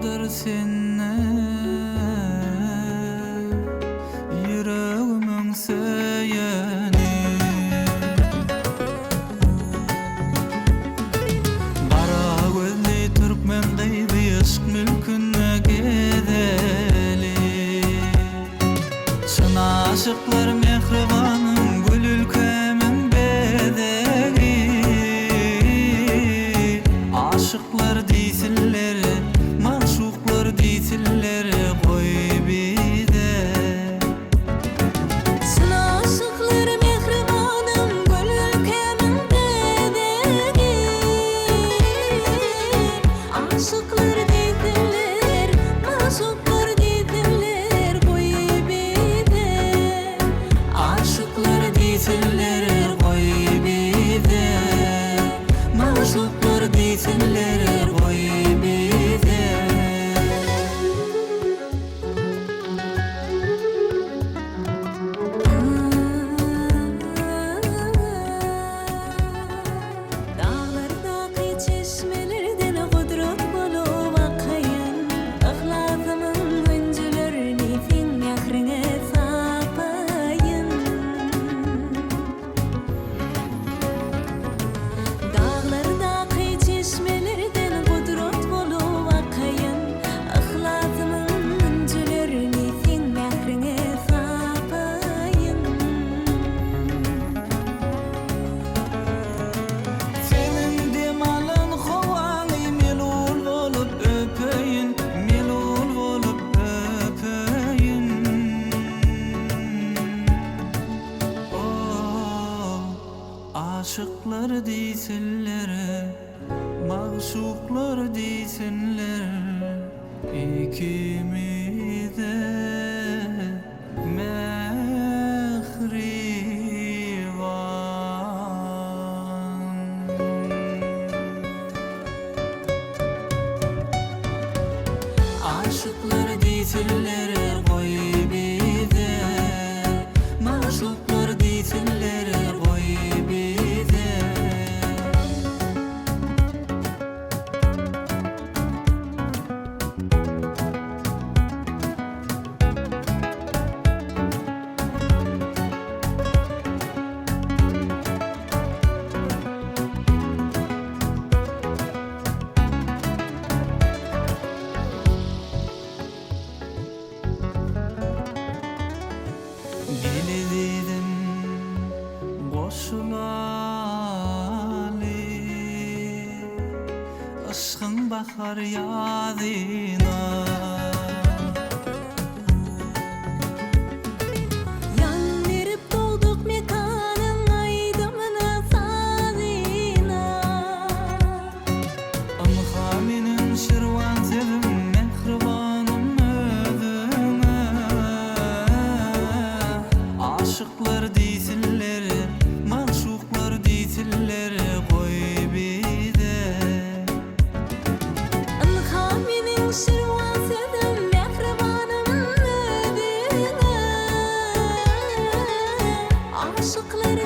bardır senne yüreğimin söýeni. Gara gözli türkmendeý byşyk mülküne gedeli. Şyn aşyklar mehribanyň gül ülkemin bedegi. Aşyklar diýsinler, maşuklar diýsinler, goý bide. Şyn aşyklar mehribanyň gül ülkemin bedegi. Aşyklar diýsinler, maşuklar diýsinler, goý bide. Aşyklar diýsinler, goý bide. Maşuklar diýsinler, goý bide. Dağlardaky çeşmelerden gudrat bolup akaýan, ihlasymyň öňjülerini sen mehriňe sapaýyn. Dağlardaky çeşmelerden gudrat bolup akaýan, ihlasymyň öňjülerini sen mehriňe sapaýyn. Senin demalın hovaly melul bolup öpeýin, melul bolup öpeýin. Oh, aşyklar diýsinler, maşuklar diýsinler, ikimize mehriban. Aşyklar diýsinler, goý bide. Maşuklar diýsinler, goý bide. Bildidim goşulaly, ışgın bahar ýadyna. Yan verip dolduk mekanyň aýdymyna sadyna. Amha meniň şirwan sezim mehribanyň özüňe. Aşyklar diýsinler, maşuklar diýsinler, goý bide. Anha meniň şirwan sezim mehribanyň özüňe. Aşyklar